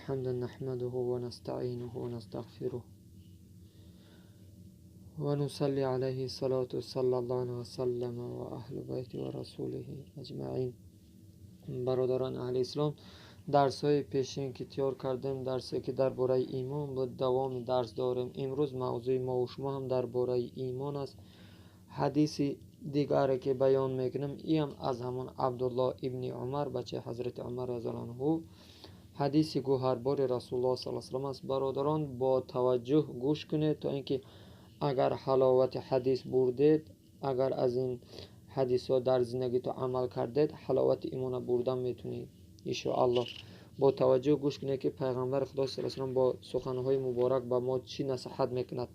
حمدا نحمده ونستعينه ونستغفره ونصلي عليه صلاة صلى الله عليه وسلم و اهل بیت و رسوله اجمعین. برادران اهل اسلام، درس های پیشین که تیار کردیم درسی که درباره ایمان بود، دوام درس داریم. امروز موضوع ما و شما هم درباره ایمان است. حدیث دیگری که بیان میکنم این از همون عبدالله ابن عمر بچه حضرت عمر رضی الله عنه، حدیث گوهربار رسول الله صلی الله علیه و سلم است. برادران با توجه گوش کنید تا اینکه اگر حلاوت حدیث بردید، اگر از این حدیث ها در زندگی تو عمل کردید، حلاوت ایمان بردن میتونید ان شاء الله. با توجه گوش کنید که پیغمبر خدا صلی الله علیه و سلم با سخنهای مبارک به ما چی نصیحت میکند.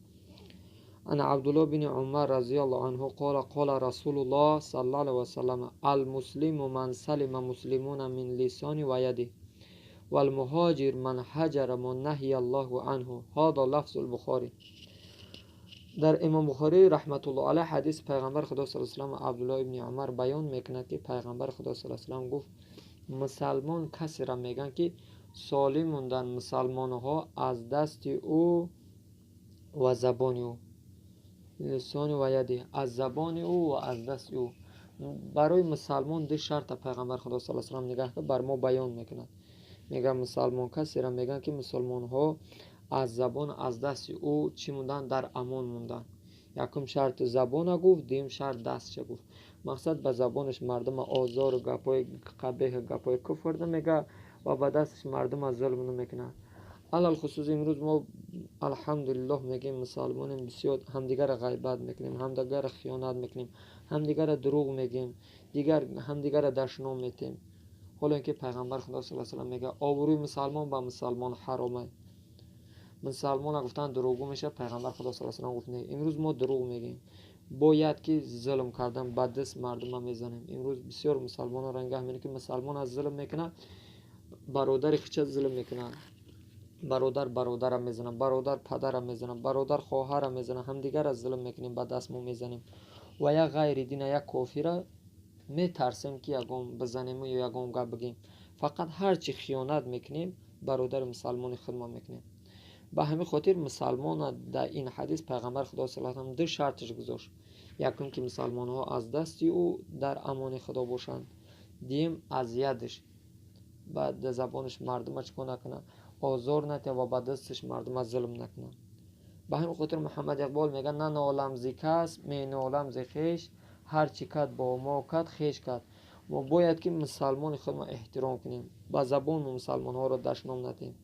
انا عبدالله بن عمر رضی الله عنه قال قال رسول الله صلی الله علیه و سلم المسلم من سلم مسلمون من لسان و یده والمهاجر من هجر من نهی الله عنه. هذا لفظ البخاری. در امام بخاری رحمت الله علیه حدیث پیغمبر خدا صلی الله علیه و سلم عبدالله ابن عمر بیان میکند که پیغمبر خدا صلی الله علیه و سلم گفت مسلمان کسی را میگن که سالم موندن مسلمان ها از دست او و زبان او، لسان و یده، از زبان او و از دست او. برای مسلمان دو شرط پیغمبر خدا صلی الله علیه و سلم نگه بر ما بیان میکند. میگه مسلمان کسی را میگن که مسلمان ها از زبان از دست او چی موندن؟ در امان موندن. یکم شرط زبان گفت، دیم شرط دست چه گفت. مقصد به زبانش مردم آزار و گپای قبیح گپای کفر نمیگه و به دستش مردم از ظلم نمیکنه. علل خصوص امروز ما الحمدلله میگیم مسلمان بسیار همدیگر غیبت میکنیم، همدیگر خیانت میکنیم، همدیگر دروغ میگیم، همدیگر دشنام میتیم. حالا اینکه پیغمبر خدا صلی الله علیه و سلم میگه آبروی مسلمان با مسلمان حرامه. مسلمان گفتن دروغگو میشه، پیغمبر خدا صلی الله علیه و سلم گفت نه. امروز ما دروغ میگیم، باید که ظلم کردن به دست مردم میزنیم. امروز بسیار مسلمان ها رنگه میبینه که مسلمان از ظلم میکنه، برادر خچه ظلم میکنه، برادر برادر میزنه، برادر پدر میزنه، برادر خواهر میزنه، همدیگر از ظلم میکنیم، به دست ما میزنیم و یا غیر دین یا کافر میترسیم که یگام بزنیم یا یگام گپ بگیم. فقط هرچی خیانت میکنیم برادر مسلمان خدمت میکنیم. به همین خاطر مسلمان در این حدیث پیغمبر خدا صلی الله علیه و آله دو شرطش گذاشت. یکم که مسلمان ها از دستی او در امان خدا باشند، دیم از یدش بعد زبانش مردم چکو نکنه، آزار نده و به دستش مردم از ظلم نکنه. به همین خاطر محمد اقبال میگه نه نالم زی کس می نالم زی خویش، هر چی کد با ما کد خویش کد. ما باید که مسلمان خود ما احترام کنیم، با زبان مسلمان ها را دشنام ندیم،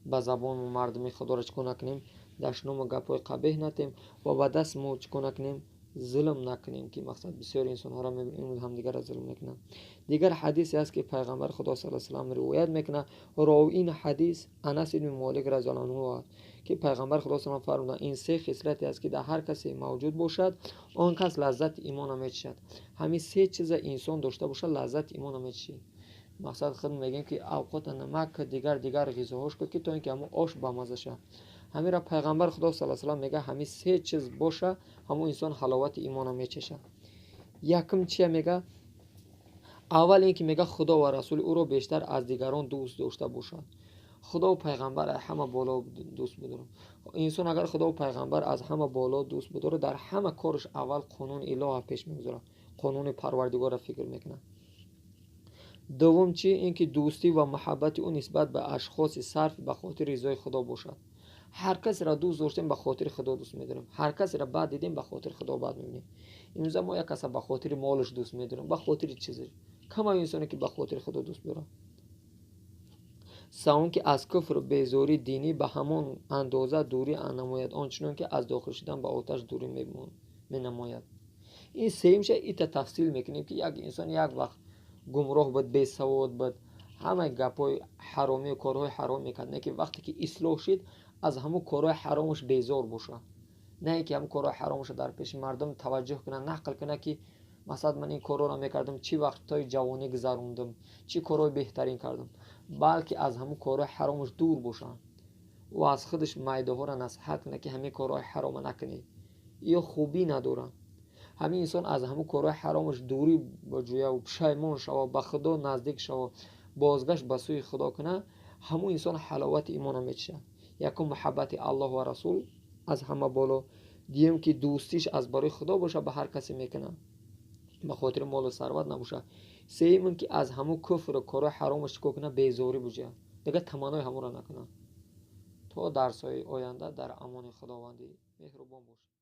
با زبان مردمی خدا را چکو نکنیم، دشنام و گپای قبیح ندیم و با دست ما چکو نکنیم، ظلم نکنیم. که مقصد بسیار انسان ها را میبینیم هم دیگر را ظلم میکنن. دیگر حدیثی است که پیغمبر خدا صلی الله علیه و سلم روایت میکنه. راوی این حدیث انس بن مالک رضی الله عنه است که پیغمبر خدا صلی الله علیه و سلم فرمودند این سه خصلتی است که در هر کسی موجود باشد آن کس لذت ایمان میچشد. همین سه چیز انسان داشته باشه لذت ایمان میچشه. مقصد خود میگیم که اوقات نمک دیگر غذاهاش که تا اینکه همون آش با مزه شه. همین را پیغمبر خدا صلی الله علیه و سلم میگه همین سه چیز باشه همون انسان حلاوت ایمان میچشه. یکم چیه میگه؟ اول اینکه میگه خدا و رسول او را بیشتر از دیگران دوست داشته باشد. خدا و پیغمبر همه بالا دوست بداره. انسان اگر خدا و پیغمبر از همه بالا دوست بداره در همه کارش اول قانون الهی پیش میگذاره، قانون پروردگار را فکر میکنه. دوم چی؟ اینکه دوستی و محبت او نسبت به اشخاص صرف به خاطر رضای خدا باشد. هر کس را دوست داشتیم به خاطر خدا دوست می‌داریم، هر کس را بد دیدیم به خاطر خدا بد می‌بینیم. امروز ما یک کس به خاطر مالش دوست می‌داریم، به خاطر چیزی. کم انسانی که به خاطر خدا دوست داره. سوم که از کفر و بیزاری دینی به همان اندازه دوری نماید آنچنان که از داخل شدن به آتش دوری می‌نماید. این سومش ایت تفصیل می‌کنیم که یک انسان یک وقت گمراه بود، بی سواد بود، همه گپای حرامی و کارهای حرام میکرد، نه که وقتی که اصلاح شد از همون کارهای حرامش بیزار باشه، نه که همون کارهای حرامش در پیش مردم توجه کنه، نقل کنه که مثلا من این کارا را میکردم، چی وقتای جوانی گذروندم، چی کارهای بهترین کردم، بلکه از همون کارهای حرامش دور باشه و از خودش میده ها را نصیحت کنه که همین کارهای حرام نکنی، یا خوبی نداره. همین انسان از همون کارهای حرامش دوری بجویه و پشیمان شوه، به خدا نزدیک شوه، бозгашт ба сӯи худо кунад, ҳамун инсон ҳаловати имонро мечишад. якум муҳаббати аллоҳ ва расул аз ҳама боло. дуюм ки дӯстиш аз барои худо боша, ба ҳар касе мекунад, ба хотири молу сарват набоша. сеюм ки аз ҳамун куфру корҳои ҳаромаш чикор кунад, безорӣ буҷаяд, дигар таманнои ҳамонро накунад. то дарсҳои оянда дар амони худованди меҳрубон бошед.